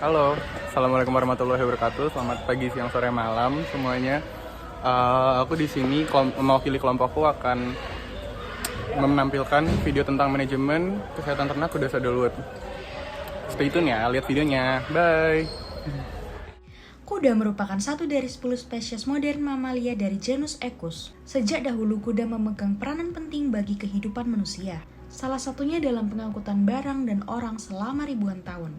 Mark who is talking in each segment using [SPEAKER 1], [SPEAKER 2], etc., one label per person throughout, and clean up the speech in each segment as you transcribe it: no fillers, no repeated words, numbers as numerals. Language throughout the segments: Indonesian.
[SPEAKER 1] Halo, assalamualaikum warahmatullahi wabarakatuh. Selamat pagi, siang, sore, malam semuanya. Aku di sini mewakili kelompokku akan menampilkan video tentang manajemen kesehatan ternak kuda sadaluhur. Stay tune ya, lihat videonya. Bye.
[SPEAKER 2] Kuda merupakan satu dari 10 spesies modern mamalia dari genus Equus. Sejak dahulu kuda memegang peranan penting bagi kehidupan manusia. Salah satunya dalam pengangkutan barang dan orang selama ribuan tahun.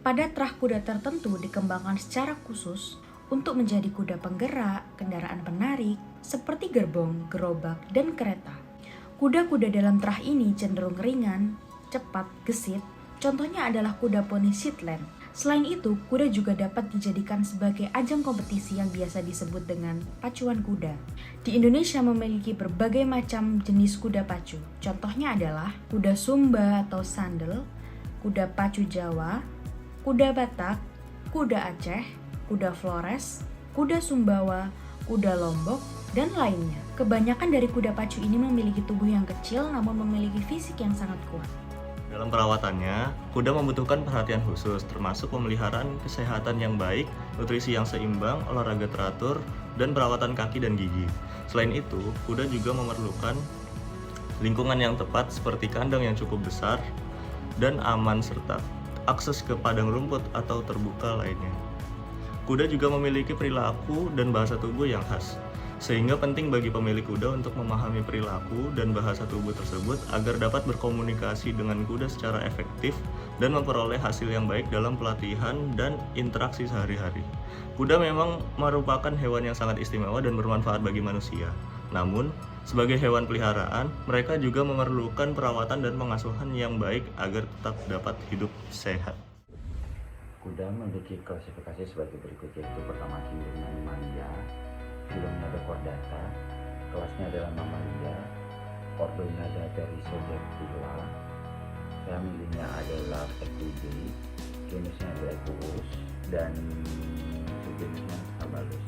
[SPEAKER 2] Pada terah kuda tertentu dikembangkan secara khusus untuk menjadi kuda penggerak, kendaraan penarik, seperti gerbong, gerobak, dan kereta. Kuda-kuda dalam terah ini cenderung ringan, cepat, gesit. Contohnya adalah kuda poni Shetland. Selain itu, kuda juga dapat dijadikan sebagai ajang kompetisi yang biasa disebut dengan pacuan kuda. Di Indonesia memiliki berbagai macam jenis kuda pacu. Contohnya adalah kuda Sumba atau sandal, kuda pacu Jawa, kuda Batak, kuda Aceh, kuda Flores, kuda Sumbawa, kuda Lombok, dan lainnya. Kebanyakan dari kuda pacu ini memiliki tubuh yang kecil namun memiliki fisik yang sangat kuat.
[SPEAKER 3] Dalam perawatannya, kuda membutuhkan perhatian khusus, termasuk pemeliharaan kesehatan yang baik, nutrisi yang seimbang, olahraga teratur, dan perawatan kaki dan gigi. Selain itu, kuda juga memerlukan lingkungan yang tepat seperti kandang yang cukup besar dan aman serta akses ke padang rumput atau terbuka lainnya. Kuda juga memiliki perilaku dan bahasa tubuh yang khas, sehingga penting bagi pemilik kuda untuk memahami perilaku dan bahasa tubuh tersebut agar dapat berkomunikasi dengan kuda secara efektif dan memperoleh hasil yang baik dalam pelatihan dan interaksi sehari-hari. Kuda memang merupakan hewan yang sangat istimewa dan bermanfaat bagi manusia. Namun, sebagai hewan peliharaan, mereka juga memerlukan perawatan dan pengasuhan yang baik agar tetap dapat hidup sehat.
[SPEAKER 4] Kuda memiliki klasifikasi sebagai berikut, yaitu pertama kirim mamalia, filumnya ada chordata, kelasnya adalah mamalia, ordonya ada dari Zodiactyla, familinya adalah Equidae, genusnya adalah Equus, dan subgenusnya Cabalus.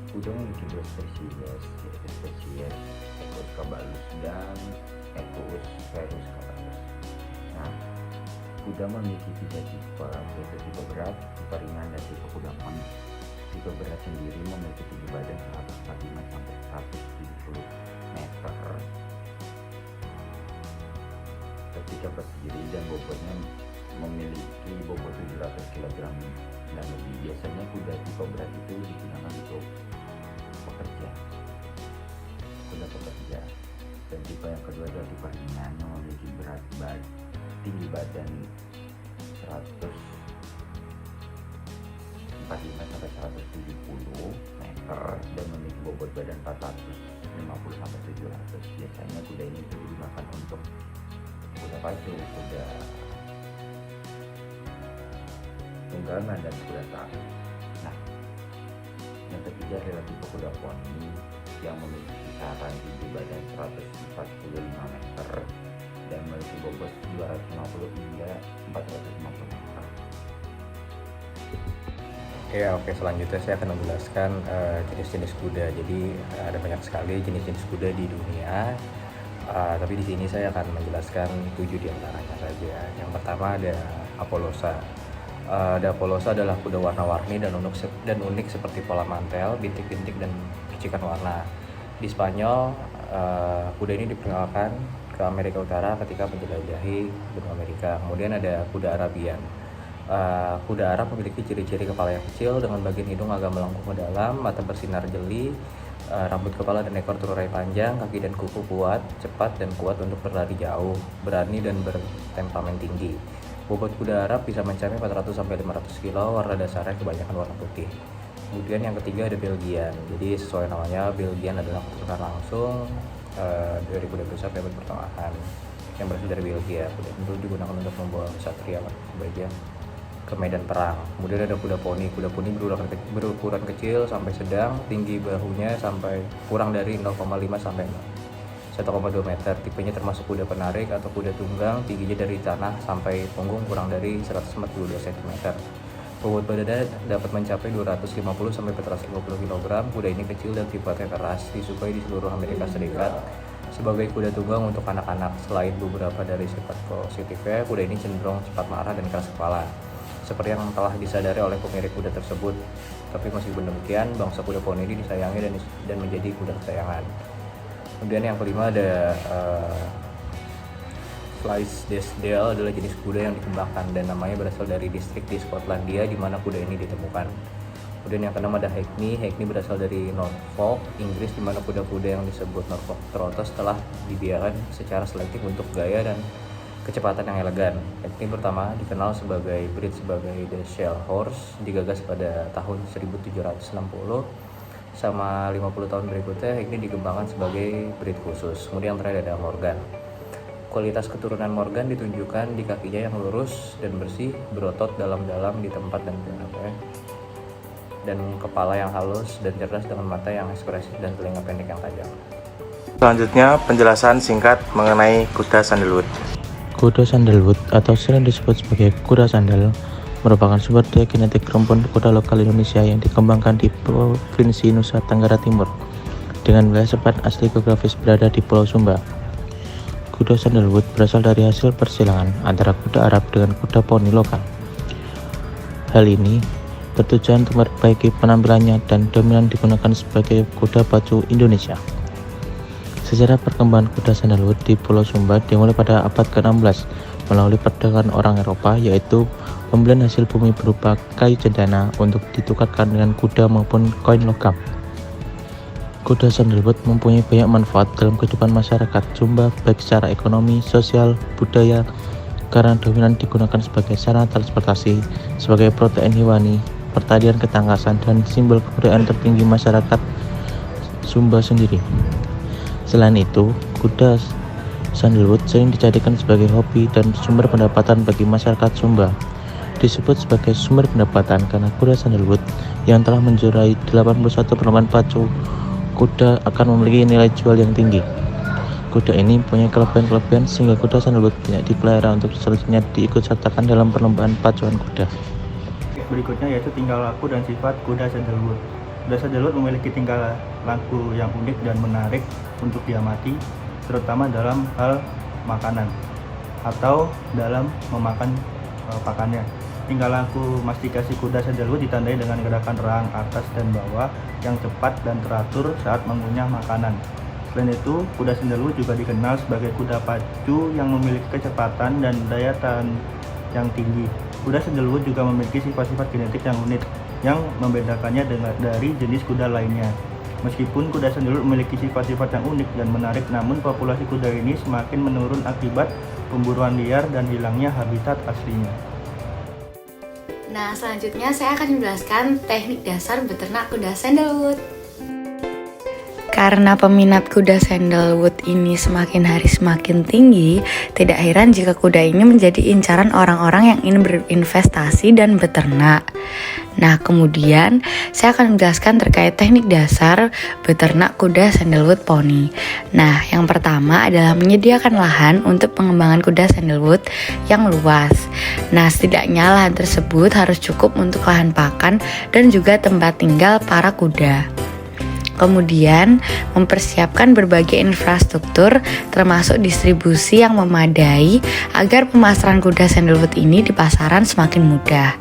[SPEAKER 4] Kuda memiliki dua spesies, yaitu spesies Equus cabalus dan Equus ferus cabalus. Nah, kuda memiliki tiga tipe, yaitu tipe berat, tipe ringan, dan tipe kuda poni. Tipe berat sendiri memiliki tinggi badan 145 sampai 170 meter ketika berdiri, dan bobotnya memiliki bobot 700 kg dan lebih. Biasanya kuda tipe berat itu digunakan untuk pekerja, kuda pekerja. Dan tipe yang kedua adalah tipe ringan yang memiliki tinggi badan 145 sampai 170 meter dan memiliki bobot badan 450 sampai 700. Biasanya kuda ini digunakan untuk kuda pacu, kuda tunggangan, dan kuda tarik. Nah, yang ketiga adalah tipe kuda poni yang memiliki kisaran tinggi badan 145 meter dan memiliki bobot 250 hingga 450 meter.
[SPEAKER 5] Oke, selanjutnya saya akan menjelaskan jenis-jenis kuda. Jadi ada banyak sekali jenis-jenis kuda di dunia, tapi di sini saya akan menjelaskan 7 diantaranya saja. Yang pertama ada Apollosa. Apollosa adalah kuda warna-warni dan unik seperti pola mantel, bintik-bintik, dan percikan warna. Di Spanyol, kuda ini diperkenalkan ke Amerika Utara ketika menjelajahi benua Amerika. Kemudian ada kuda Arabian. Kuda Arab memiliki ciri-ciri kepala yang kecil dengan bagian hidung agak melengkung ke dalam, mata bersinar jeli, rambut kepala dan ekor terurai panjang, kaki dan kuku kuat, cepat dan kuat untuk berlari jauh, berani dan bertemperamen tinggi. Bobot kuda Arab bisa mencapai 400 sampai 500 kg, warna dasarnya kebanyakan warna putih. Kemudian yang ketiga ada Belgian. Jadi sesuai namanya, Belgian adalah keturunan langsung dari kuda besar abad pertengahan yang berasal dari Belgia. Kuda itu digunakan untuk membawa ksatria sebagian ke medan perang. Kemudian ada kuda poni. Kuda poni berukuran kecil sampai sedang, tinggi bahunya sampai kurang dari 0,5 sampai 1,2 meter. Tipenya termasuk kuda penarik atau kuda tunggang, tingginya dari tanah sampai punggung kurang dari 142 cm. Bobot badannya dapat mencapai 250 sampai 450 kg. Kuda ini kecil dan sifatnya keras, disukai di seluruh Amerika Serikat sebagai kuda tunggang untuk anak-anak. Selain beberapa dari sifat positifnya, kuda ini cenderung cepat marah dan keras kepala. seperti yang telah disadari oleh pemilik kuda tersebut. Tapi meskipun demikian, bangsa kuda poni ini disayangi dan menjadi kuda kesayangan. Kemudian yang kelima ada Clydesdale, adalah jenis kuda yang dikembangkan dan namanya berasal dari distrik di Skotlandia di mana kuda ini ditemukan. Kemudian yang keenam ada Hackney. Hackney berasal dari Norfolk, Inggris, di mana kuda-kuda yang disebut Norfolk Trotters telah dibiarkan secara selektif untuk gaya dan kecepatan yang elegan. Hackney pertama dikenal sebagai breed sebagai The Shell Horse, digagas pada tahun 1760. Sama 50 tahun berikutnya, Hackney dikembangkan sebagai breed khusus. Kemudian yang terakhir ada Morgan. Kualitas keturunan Morgan ditunjukkan di kakinya yang lurus dan bersih, berotot dalam-dalam di tempat dan kepala yang halus dan cerdas dengan mata yang ekspresif dan telinga pendek yang tajam.
[SPEAKER 6] Selanjutnya, penjelasan singkat mengenai kuda sandalwood. Kuda sandalwood atau sering disebut sebagai kuda sandal merupakan sumber daya genetik rumpun kuda lokal Indonesia yang dikembangkan di Provinsi Nusa Tenggara Timur dengan wilayah sepat asli geografis berada di Pulau Sumba. Kuda sandalwood berasal dari hasil persilangan antara kuda Arab dengan kuda poni lokal. Hal ini bertujuan untuk memperbaiki penampilannya dan dominan digunakan sebagai kuda pacu Indonesia. Sejarah perkembangan kuda sandalwood di Pulau Sumba dimulai pada abad ke-16 melalui perdagangan orang Eropa, yaitu pembelian hasil bumi berupa kayu cendana untuk ditukarkan dengan kuda maupun koin logam. Kuda sandalwood mempunyai banyak manfaat dalam kehidupan masyarakat Sumba, baik secara ekonomi, sosial, budaya, karena dominan digunakan sebagai sarana transportasi, sebagai protein hewani, pertanian ketangkasan, dan simbol kebudayaan tertinggi masyarakat Sumba sendiri. Selain itu, kuda sandalwood sering dijadikan sebagai hobi dan sumber pendapatan bagi masyarakat Sumba. Disebut sebagai sumber pendapatan karena kuda sandalwood yang telah menjuarai 81 perlombaan pacu kuda akan memiliki nilai jual yang tinggi. Kuda ini punya kelebihan-kelebihan sehingga kuda sandalwood tidak dipelihara untuk selanjutnya diikutsertakan dalam perlombaan pacuan kuda.
[SPEAKER 1] Berikutnya yaitu tingkah laku dan sifat kuda sandalwood. Kuda sandalwood memiliki tingkah laku yang unik dan menarik untuk diamati, terutama dalam hal makanan atau dalam memakan pakannya. Tingkah laku mastikasi kuda sandalwood ditandai dengan gerakan rahang atas dan bawah yang cepat dan teratur saat mengunyah makanan. Selain itu, kuda sandalwood juga dikenal sebagai kuda pacu yang memiliki kecepatan dan daya tahan yang tinggi. Kuda sandalwood juga memiliki sifat-sifat genetik yang unik yang membedakannya dari jenis kuda lainnya. Meskipun kuda sandalwood memiliki sifat-sifat yang unik dan menarik, namun populasi kuda ini semakin menurun akibat pemburuan liar dan hilangnya habitat aslinya.
[SPEAKER 2] Nah, selanjutnya saya akan menjelaskan teknik dasar beternak kuda sandalwood. Karena peminat kuda sandalwood ini semakin hari semakin tinggi, tidak heran jika kuda ini menjadi incaran orang-orang yang ingin berinvestasi dan beternak. Nah, kemudian saya akan menjelaskan terkait teknik dasar beternak kuda sandalwood poni. Nah, yang pertama adalah menyediakan lahan untuk pengembangan kuda sandalwood yang luas. Nah, setidaknya lahan tersebut harus cukup untuk lahan pakan dan juga tempat tinggal para kuda. Kemudian, mempersiapkan berbagai infrastruktur termasuk distribusi yang memadai agar pemasaran kuda sandalwood ini di pasaran semakin mudah.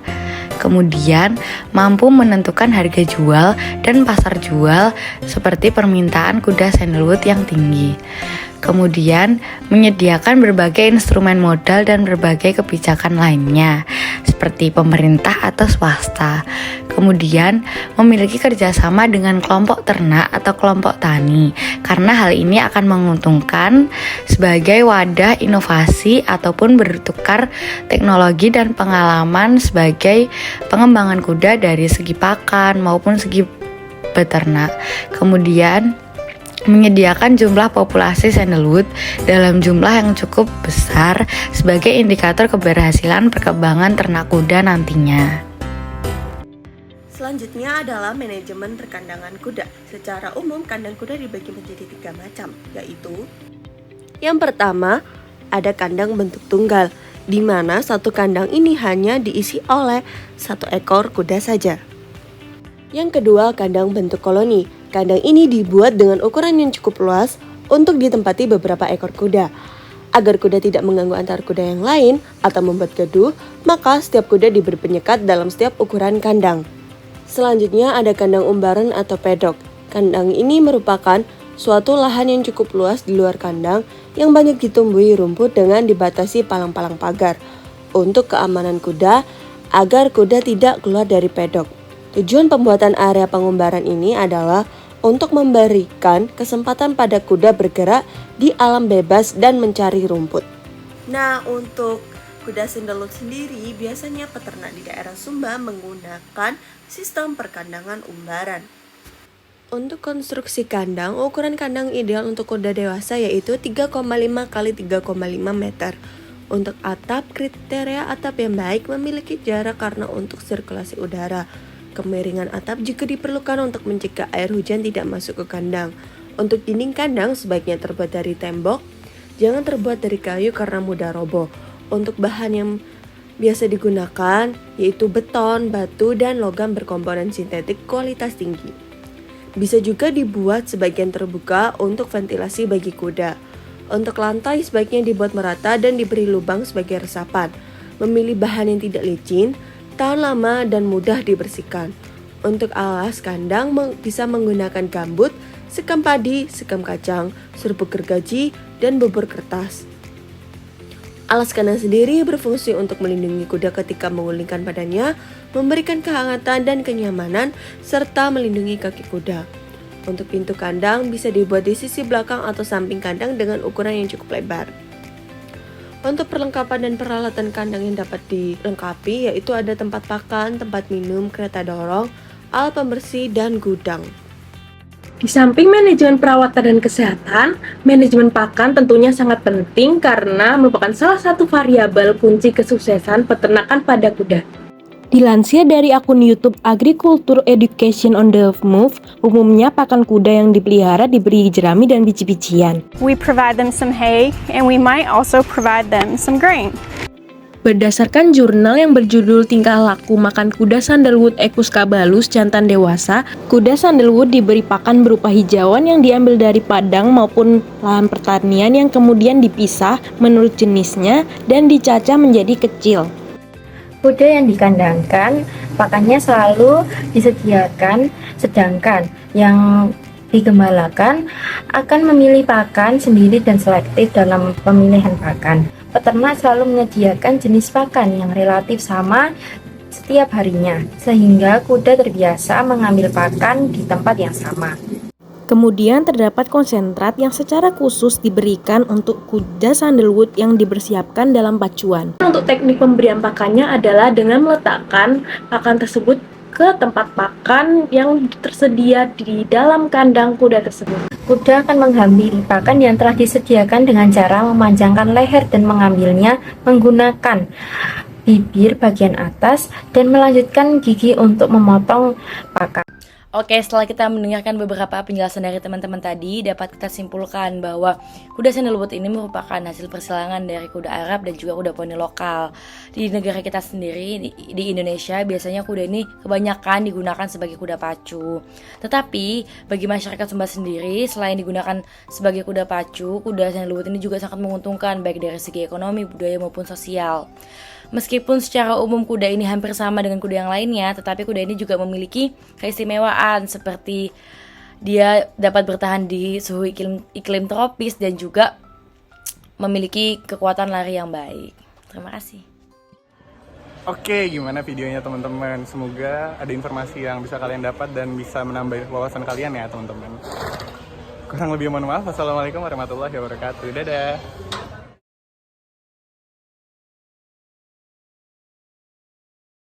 [SPEAKER 2] Kemudian, mampu menentukan harga jual dan pasar jual seperti permintaan kuda sandalwood yang tinggi. Kemudian, menyediakan berbagai instrumen modal dan berbagai kebijakan lainnya, seperti pemerintah atau swasta. Kemudian, memiliki kerjasama dengan kelompok ternak atau kelompok tani, karena hal ini akan menguntungkan sebagai wadah inovasi ataupun bertukar teknologi dan pengalaman sebagai pengembangan kuda dari segi pakan maupun segi beternak. Kemudian, menyediakan jumlah populasi sandalwood dalam jumlah yang cukup besar sebagai indikator keberhasilan perkembangan ternak kuda nantinya.
[SPEAKER 7] Selanjutnya adalah manajemen perkandangan kuda. Secara umum, kandang kuda dibagi menjadi 3 macam, yaitu yang pertama, ada kandang bentuk tunggal, di mana satu kandang ini hanya diisi oleh 1 ekor kuda saja. Yang kedua, kandang bentuk koloni. Kandang ini dibuat dengan ukuran yang cukup luas untuk ditempati beberapa ekor kuda. Agar kuda tidak mengganggu antar kuda yang lain atau membuat gaduh, maka setiap kuda diberi penyekat dalam setiap ukuran kandang. Selanjutnya ada kandang umbaran atau pedok. Kandang ini merupakan suatu lahan yang cukup luas di luar kandang yang banyak ditumbuhi rumput dengan dibatasi palang-palang pagar untuk keamanan kuda agar kuda tidak keluar dari pedok. Tujuan pembuatan area pengumbaran ini adalah untuk memberikan kesempatan pada kuda bergerak di alam bebas dan mencari rumput. Nah, untuk kuda sendelut sendiri biasanya peternak di daerah Sumba menggunakan sistem perkandangan umbaran. Untuk konstruksi kandang, ukuran kandang ideal untuk kuda dewasa yaitu 3,5 x 3,5 meter. Untuk atap, kriteria atap yang baik memiliki jarak karena untuk sirkulasi udara. Kemiringan atap juga diperlukan untuk mencegah air hujan tidak masuk ke kandang. Untuk dinding kandang sebaiknya terbuat dari tembok, jangan terbuat dari kayu karena mudah roboh. Untuk bahan yang biasa digunakan yaitu beton, batu, dan logam berkomponen sintetik kualitas tinggi. Bisa juga dibuat sebagian terbuka untuk ventilasi bagi kuda. Untuk lantai sebaiknya dibuat merata dan diberi lubang sebagai resapan. Memilih bahan yang tidak licin, tahan lama, dan mudah dibersihkan. Untuk alas kandang bisa menggunakan gambut, sekam padi, sekam kacang, serbuk gergaji, dan bubur kertas. Alas kandang sendiri berfungsi untuk melindungi kuda ketika mengulingkan badannya, memberikan kehangatan dan kenyamanan, serta melindungi kaki kuda. Untuk pintu kandang bisa dibuat di sisi belakang atau samping kandang dengan ukuran yang cukup lebar. Untuk perlengkapan dan peralatan kandang yang dapat dilengkapi yaitu ada tempat pakan, tempat minum, kereta dorong, alat pembersih, dan gudang.
[SPEAKER 8] Di samping manajemen perawatan dan kesehatan, manajemen pakan tentunya sangat penting karena merupakan salah satu variabel kunci kesuksesan peternakan pada kuda. Dilansir dari akun YouTube Agriculture Education on the Move, umumnya pakan kuda yang dipelihara diberi jerami dan biji-bijian.
[SPEAKER 9] We provide them some hay and we might also provide them some grain.
[SPEAKER 8] Berdasarkan jurnal yang berjudul Tingkah Laku Makan Kuda Sandalwood Equus Cabalus Jantan Dewasa, kuda sandalwood diberi pakan berupa hijauan yang diambil dari padang maupun lahan pertanian yang kemudian dipisah menurut jenisnya dan dicacah menjadi kecil.
[SPEAKER 10] Kuda yang dikandangkan, pakannya selalu disediakan, sedangkan yang digembalakan akan memilih pakan sendiri dan selektif dalam pemilihan pakan. Peternak selalu menyediakan jenis pakan yang relatif sama setiap harinya, sehingga kuda terbiasa mengambil pakan di tempat yang sama.
[SPEAKER 8] Kemudian terdapat konsentrat yang secara khusus diberikan untuk kuda sandalwood yang dipersiapkan dalam pacuan. Untuk teknik pemberian pakannya adalah dengan meletakkan pakan tersebut ke tempat pakan yang tersedia di dalam kandang kuda tersebut.
[SPEAKER 10] Kuda akan menghampiri pakan yang telah disediakan dengan cara memanjangkan leher dan mengambilnya menggunakan bibir bagian atas dan melanjutkan gigi untuk memotong pakan.
[SPEAKER 2] Oke, setelah kita mendengarkan beberapa penjelasan dari teman-teman tadi, dapat kita simpulkan bahwa kuda sandalwood ini merupakan hasil persilangan dari kuda Arab dan juga kuda poni lokal. Di negara kita sendiri, di Indonesia, biasanya kuda ini kebanyakan digunakan sebagai kuda pacu. Tetapi, bagi masyarakat Sumba sendiri, selain digunakan sebagai kuda pacu, kuda sandalwood ini juga sangat menguntungkan baik dari segi ekonomi, budaya maupun sosial. Meskipun secara umum kuda ini hampir sama dengan kuda yang lainnya, tetapi kuda ini juga memiliki keistimewaan seperti dia dapat bertahan di suhu iklim tropis dan juga memiliki kekuatan lari yang baik. Terima kasih.
[SPEAKER 1] Oke, gimana videonya teman-teman? Semoga ada informasi yang bisa kalian dapat dan bisa menambah wawasan kalian ya teman-teman. Kurang lebih mohon maaf. Wassalamualaikum warahmatullahi wabarakatuh. Dadah.